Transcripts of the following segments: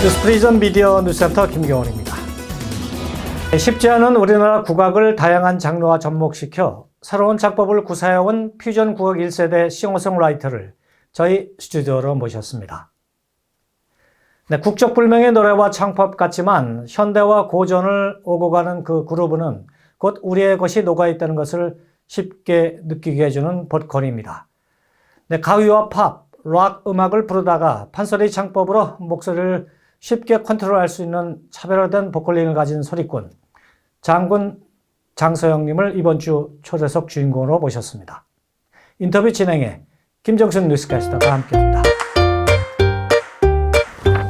뉴스프리전 미디어 뉴스센터 김경원입니다. 쉽지 않은 우리나라 국악을 다양한 장르와 접목시켜 새로운 작법을 구사해온 퓨전 국악 1세대 싱어송라이터를 저희 스튜디오로 모셨습니다. 국적불명의 노래와 창법 같지만 현대와 고전을 오고 가는 그 그루브는 곧 우리의 것이 녹아있다는 것을 쉽게 느끼게 해주는 보컬입니다. 가요와 팝, 락 음악을 부르다가 판소리 창법으로 목소리를 쉽게 컨트롤할 수 있는 차별화된 보컬링을 가진 소리꾼 장군 장서영님을 이번 주 초대석 주인공으로 모셨습니다. 인터뷰 진행에 김정순 뉴스캐스터가 함께합니다.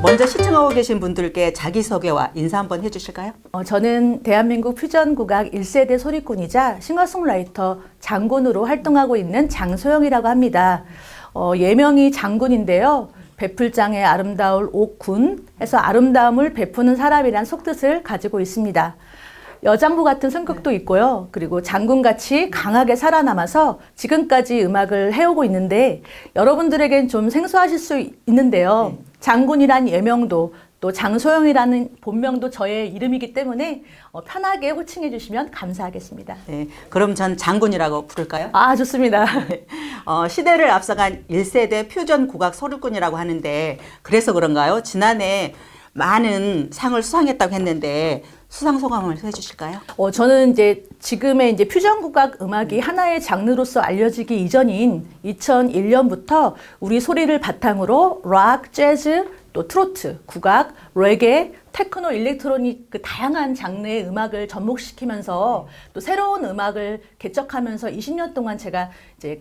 먼저 시청하고 계신 분들께 자기소개와 인사 한번 해주실까요? 저는 대한민국 퓨전 국악 1세대 소리꾼이자 싱어송라이터 장군으로 활동하고 있는 장소영이라고 합니다. 예명이 장군인데요. 베풀장의 아름다울 옥군 해서 아름다움을 베푸는 사람이란 속뜻을 가지고 있습니다. 여장부 같은 성격도 있고요. 그리고 장군같이 강하게 살아남아서 지금까지 음악을 해오고 있는데 여러분들에겐 좀 생소하실 수 있는데요. 장군이란 예명도 또 장소영이라는 본명도 저의 이름이기 때문에 편하게 호칭해 주시면 감사하겠습니다. 네, 그럼 전 장군이라고 부를까요? 아, 좋습니다. 시대를 앞서간 1세대 퓨전 국악 소리꾼이라고 하는데 그래서 그런가요? 지난해 많은 상을 수상했다고 했는데 수상 소감을 해주실까요? 저는 지금의 퓨전 국악 음악이 하나의 장르로서 알려지기 이전인 2001년부터 우리 소리를 바탕으로 락, 재즈, 또 트로트, 국악, 레게, 테크노, 일렉트로닉 그 다양한 장르의 음악을 접목시키면서 또 새로운 음악을 개척하면서 20년 동안 제가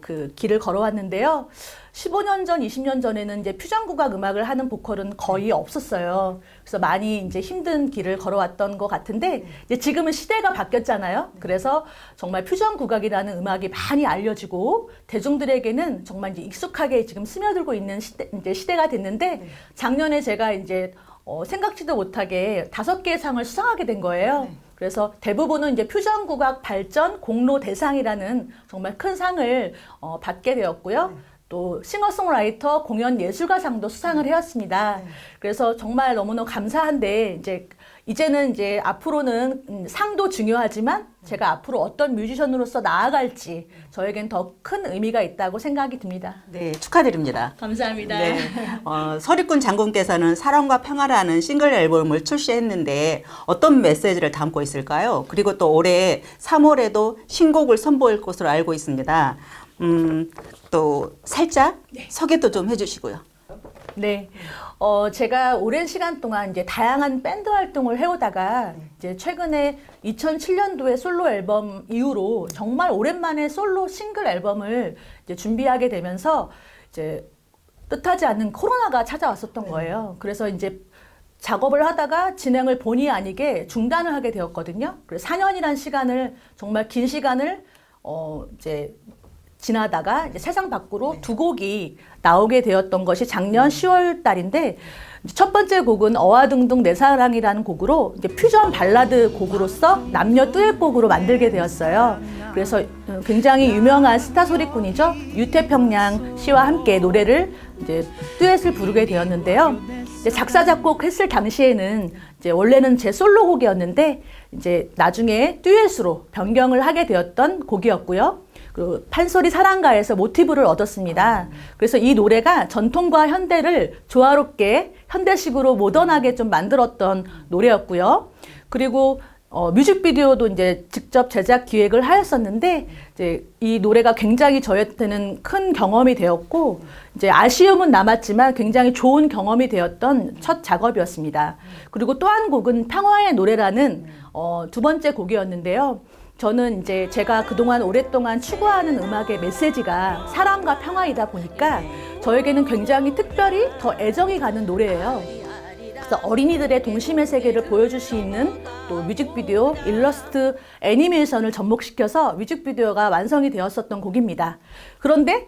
그 길을 걸어왔는데요. 15년 전, 20년 전에는 퓨전 국악 음악을 하는 보컬은 거의 없었어요. 그래서 많이 힘든 길을 걸어왔던 것 같은데 지금은 시대가 바뀌었잖아요. 그래서 정말 퓨전 국악이라는 음악이 많이 알려지고 대중들에게는 정말 익숙하게 지금 스며들고 있는 시대가 됐는데 작년에 제가 생각지도 못하게 5개의 상을 수상하게 된 거예요. 그래서 대부분은 퓨전 국악 발전 공로 대상이라는 정말 큰 상을 받게 되었고요. 또 싱어송라이터 공연 예술가상도 수상을 해왔습니다. 그래서 정말 너무너무 감사한데 이제는 앞으로는 상도 중요하지만 제가 앞으로 어떤 뮤지션으로서 나아갈지 저에겐 더 큰 의미가 있다고 생각이 듭니다. 네, 축하드립니다. 감사합니다. 네, 소리꾼 장군께서는 사랑과 평화라는 싱글 앨범을 출시했는데 어떤 메시지를 담고 있을까요? 그리고 또 올해 3월에도 신곡을 선보일 것으로 알고 있습니다. 또 살짝 소개도 좀 해주시고요. 네. 제가 오랜 시간 동안 다양한 밴드 활동을 해오다가 최근에 2007년도에 솔로 앨범 이후로 정말 오랜만에 솔로 싱글 앨범을 준비하게 되면서 뜻하지 않는 코로나가 찾아왔었던 거예요. 그래서 작업을 하다가 진행을 본의 아니게 중단을 하게 되었거든요. 그래서 4년이란 시간을 정말 긴 시간을 지나다가 세상 밖으로 2곡이 나오게 되었던 것이 작년 10월 달인데 첫 번째 곡은 어와둥둥 내 사랑이라는 곡으로 퓨전 발라드 곡으로서 남녀 듀엣곡으로 만들게 되었어요. 그래서 굉장히 유명한 스타 소리꾼이죠. 유태평양 씨와 함께 노래를 듀엣을 부르게 되었는데요. 작사 작곡했을 당시에는 원래는 제 솔로곡이었는데 나중에 듀엣으로 변경을 하게 되었던 곡이었고요. 그 판소리 사랑가에서 모티브를 얻었습니다. 그래서 이 노래가 전통과 현대를 조화롭게 현대식으로 모던하게 좀 만들었던 노래였고요. 그리고 뮤직비디오도 직접 제작 기획을 하였었는데 이 노래가 굉장히 저한테는 큰 경험이 되었고 아쉬움은 남았지만 굉장히 좋은 경험이 되었던 첫 작업이었습니다. 그리고 또 한 곡은 평화의 노래라는 2번째 곡이었는데요. 저는 제가 그동안 오랫동안 추구하는 음악의 메시지가 사랑과 평화이다 보니까 저에게는 굉장히 특별히 더 애정이 가는 노래예요. 그래서 어린이들의 동심의 세계를 보여줄 수 있는 또 뮤직비디오, 일러스트, 애니메이션을 접목시켜서 뮤직비디오가 완성이 되었었던 곡입니다. 그런데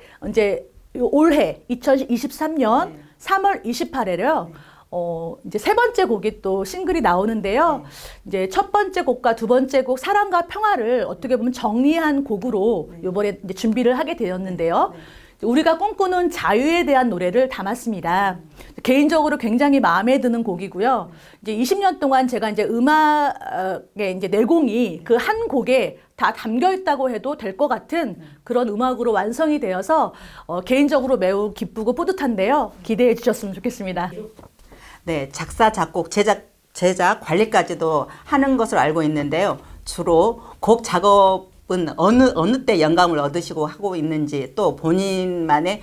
올해 2023년 3월 28일에요. 이제 세 번째 곡이 또 싱글이 나오는데요. 이제 첫 번째 곡과 두 번째 곡 사랑과 평화를 어떻게 보면 정리한 곡으로 이번에 이제 준비를 하게 되었는데요. 우리가 꿈꾸는 자유에 대한 노래를 담았습니다. 개인적으로 굉장히 마음에 드는 곡이고요. 이제 20년 동안 제가 이제 음악의 이제 내공이 그 한 곡에 다 담겨 있다고 해도 될 것 같은 그런 음악으로 완성이 되어서 개인적으로 매우 기쁘고 뿌듯한데요. 기대해 주셨으면 좋겠습니다. 네, 작사, 작곡, 제작 관리까지도 하는 것으로 알고 있는데요. 주로 곡 작업은 어느 때 영감을 얻으시고 하고 있는지 또 본인만의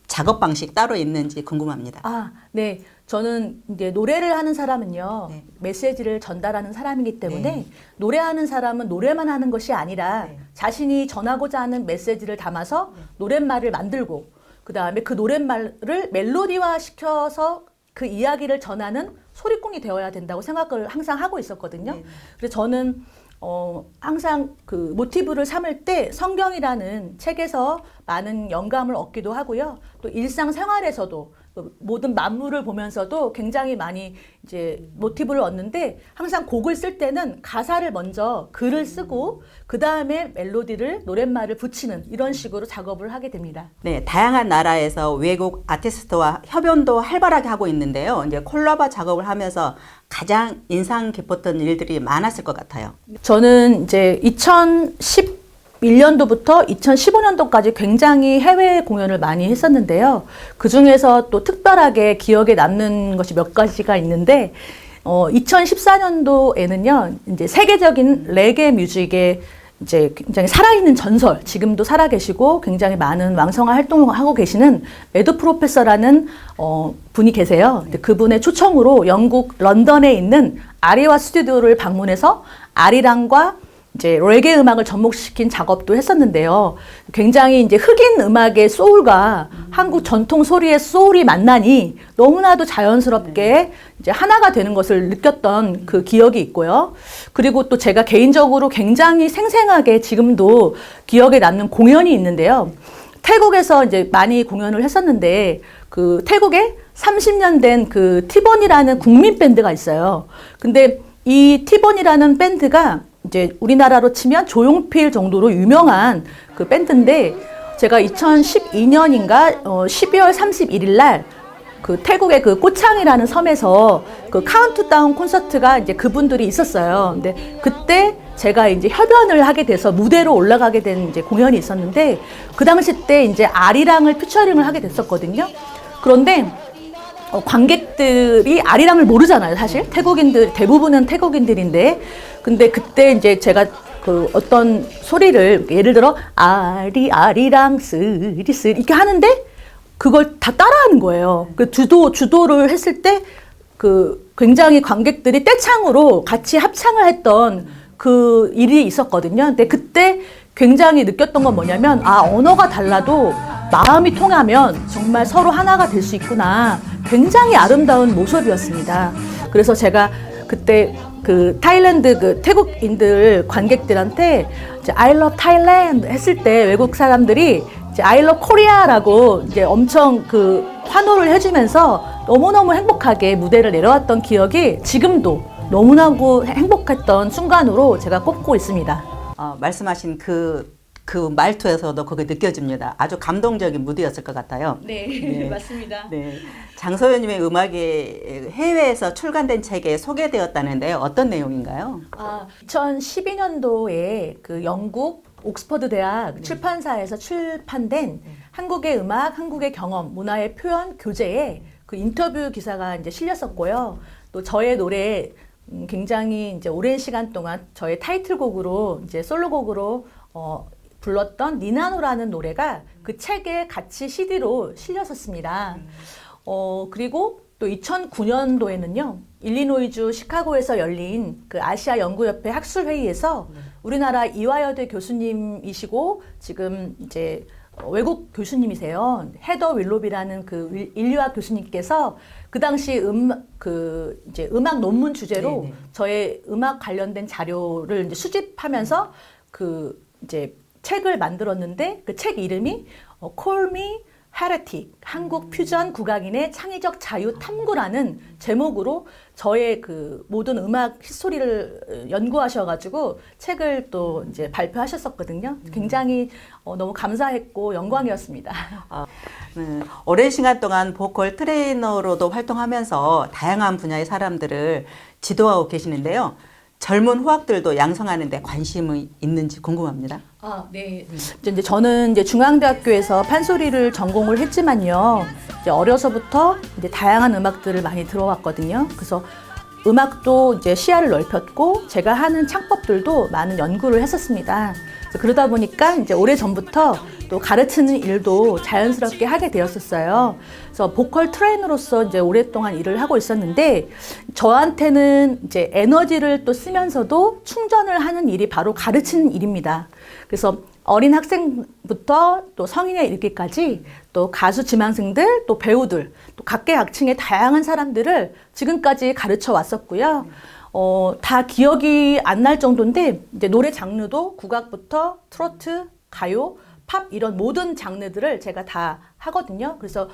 작업 방식 따로 있는지 궁금합니다. 아, 네. 저는 이제 노래를 하는 사람은요, 네. 메시지를 전달하는 사람이기 때문에 네. 노래하는 사람은 노래만 하는 것이 아니라 네. 자신이 전하고자 하는 메시지를 담아서 노랫말을 만들고 그 다음에 그 노랫말을 멜로디화 시켜서 그 이야기를 전하는 소리꾼이 되어야 된다고 생각을 항상 하고 있었거든요. 네. 그래서 저는 항상 그 모티브를 삼을 때 성경이라는 책에서 많은 영감을 얻기도 하고요. 또 일상생활에서도 모든 만물을 보면서도 굉장히 많이 이제 모티브를 얻는데 항상 곡을 쓸 때는 가사를 먼저 글을 쓰고 그 다음에 멜로디를 노랫말을 붙이는 이런 식으로 작업을 하게 됩니다. 네, 다양한 나라에서 외국 아티스트와 협연도 활발하게 하고 있는데요. 이제 콜라보 작업을 하면서 가장 인상 깊었던 일들이 많았을 것 같아요. 저는 이제 2011년도부터 2015년도까지 굉장히 해외 공연을 많이 했었는데요. 그 중에서 또 특별하게 기억에 남는 것이 몇 가지가 있는데, 2014년도에는요, 이제 세계적인 레게 뮤직의 이제 굉장히 살아있는 전설, 지금도 살아계시고 굉장히 많은 왕성한 활동을 하고 계시는 매드 프로페서라는 분이 계세요. 근데 그분의 초청으로 영국 런던에 있는 아리와 스튜디오를 방문해서 아리랑과 이제 레게 음악을 접목시킨 작업도 했었는데요. 굉장히 이제 흑인 음악의 소울과 한국 전통 소리의 소울이 만나니 너무나도 자연스럽게 이제 하나가 되는 것을 느꼈던 그 기억이 있고요. 그리고 또 제가 개인적으로 굉장히 생생하게 지금도 기억에 남는 공연이 있는데요. 태국에서 이제 많이 공연을 했었는데 그 태국에 30년 된 그 티본이라는 국민 밴드가 있어요. 근데 이 티본이라는 밴드가 이제 우리나라로 치면 조용필 정도로 유명한 그 밴드인데 제가 2012년인가 12월 31일 날 그 태국의 그 꼬창이라는 섬에서 그 카운트다운 콘서트가 이제 그분들이 있었어요. 근데 그때 제가 이제 협연을 하게 돼서 무대로 올라가게 된 이제 공연이 있었는데 그 당시 때 이제 아리랑을 피처링을 하게 됐었거든요. 그런데 관객들이 아리랑을 모르잖아요, 사실. 태국인들, 대부분은 태국인들인데. 근데 그때 이제 제가 그 어떤 소리를, 예를 들어, 아리랑, 쓰리, 이렇게 하는데, 그걸 다 따라하는 거예요. 그 주도를 했을 때, 그 굉장히 관객들이 떼창으로 같이 합창을 했던 그 일이 있었거든요. 근데 그때 굉장히 느꼈던 건 뭐냐면, 언어가 달라도 마음이 통하면 정말 서로 하나가 될 수 있구나. 굉장히 아름다운 모습이었습니다. 그래서 제가 그때 그 타일랜드 그 태국인들 관객들한테 이제 I love Thailand 했을 때 외국 사람들이 이제 I love Korea라고 이제 엄청 그 환호를 해주면서 너무너무 행복하게 무대를 내려왔던 기억이 지금도 너무나도 행복했던 순간으로 제가 꼽고 있습니다. 말씀하신 그 말투에서도 그게 느껴집니다. 아주 감동적인 무대였을 것 같아요. 네, 맞습니다. 네, 장소연님의 음악이 해외에서 출간된 책에 소개되었다는데요. 어떤 내용인가요? 2012년도에 그 영국 옥스퍼드 대학 출판사에서 출판된 한국의 음악, 한국의 경험, 문화의 표현 교재에 그 인터뷰 기사가 이제 실렸었고요. 또 저의 노래 굉장히 이제 오랜 시간 동안 저의 타이틀곡으로 이제 솔로곡으로 불렀던 니나노라는 노래가 그 책에 같이 CD로 실렸었습니다. 그리고 또 2009년도에는요, 일리노이주 시카고에서 열린 그 아시아 연구협회 학술회의에서 우리나라 이화여대 교수님이시고 지금 이제 외국 교수님이세요. 헤더 윌로비라는 그 인류학 교수님께서 그 당시 이제 음악 논문 주제로 네네. 저의 음악 관련된 자료를 이제 수집하면서 그 이제 책을 만들었는데 그 책 이름이 Call Me 헤레틱, 한국 퓨전 국악인의 창의적 자유 탐구라는 제목으로 저의 그 모든 음악 히스토리를 연구하셔가지고 책을 또 이제 발표하셨었거든요. 굉장히 너무 감사했고 영광이었습니다. 오랜 시간 동안 보컬 트레이너로도 활동하면서 다양한 분야의 사람들을 지도하고 계시는데요. 젊은 후학들도 양성하는 데 관심이 있는지 궁금합니다. 네. 이제 저는 이제 중앙대학교에서 판소리를 전공을 했지만요. 이제 어려서부터 이제 다양한 음악들을 많이 들어왔거든요. 그래서 음악도 이제 시야를 넓혔고 제가 하는 창법들도 많은 연구를 했었습니다. 그래서 그러다 보니까 이제 오래전부터 또 가르치는 일도 자연스럽게 하게 되었었어요. 그래서 보컬 트레이너로서 이제 오랫동안 일을 하고 있었는데 저한테는 이제 에너지를 또 쓰면서도 충전을 하는 일이 바로 가르치는 일입니다. 그래서 어린 학생부터 또 성인에 이르기까지 또 가수 지망생들, 또 배우들, 또 각계각층의 다양한 사람들을 지금까지 가르쳐 왔었고요. 다 기억이 안 날 정도인데 이제 노래 장르도 국악부터 트로트, 가요, 팝 이런 모든 장르들을 제가 다 하거든요. 그래서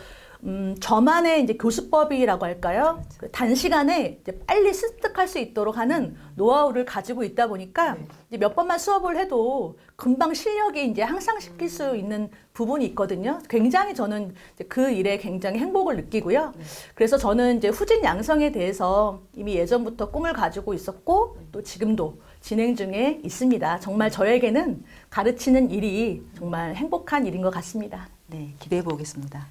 저만의 이제 교수법이라고 할까요? 그 단시간에 이제 빨리 습득할 수 있도록 하는 노하우를 가지고 있다 보니까 이제 몇 번만 수업을 해도 금방 실력이 이제 향상시킬 수 있는 부분이 있거든요. 굉장히 저는 이제 그 일에 굉장히 행복을 느끼고요. 그래서 저는 이제 후진 양성에 대해서 이미 예전부터 꿈을 가지고 있었고 또 지금도 진행 중에 있습니다. 정말 저에게는 가르치는 일이 정말 행복한 일인 것 같습니다. 네, 기대해 보겠습니다.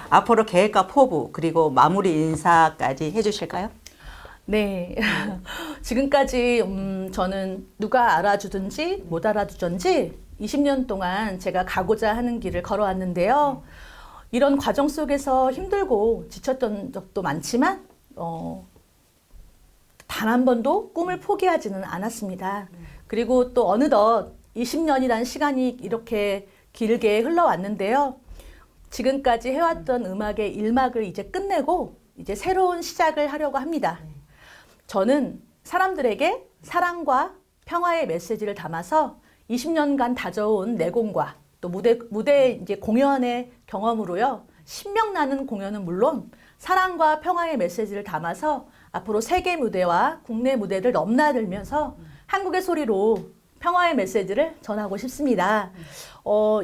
앞으로 계획과 포부 그리고 마무리 인사까지 해주실까요? 네. 지금까지 저는 누가 알아주든지 못 알아주든지 20년 동안 제가 가고자 하는 길을 걸어왔는데요. 이런 과정 속에서 힘들고 지쳤던 적도 많지만 단 한 번도 꿈을 포기하지는 않았습니다. 그리고 또 어느덧 20년이라는 시간이 이렇게 길게 흘러왔는데요. 지금까지 해왔던 음악의 일막을 이제 끝내고 이제 새로운 시작을 하려고 합니다. 저는 사람들에게 사랑과 평화의 메시지를 담아서 20년간 다져온 내공과 또 무대 이제 공연의 경험으로요. 신명나는 공연은 물론 사랑과 평화의 메시지를 담아서 앞으로 세계 무대와 국내 무대를 넘나들면서 한국의 소리로 평화의 메시지를 전하고 싶습니다.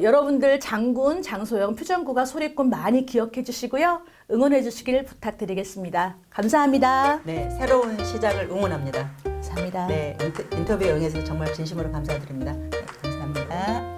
여러분들 장군, 장소영, 퓨전국악 소리꾼 많이 기억해 주시고요. 응원해 주시길 부탁드리겠습니다. 감사합니다. 네, 새로운 시작을 응원합니다. 감사합니다. 네, 인터뷰에 응해서 정말 진심으로 감사드립니다. 네, 감사합니다.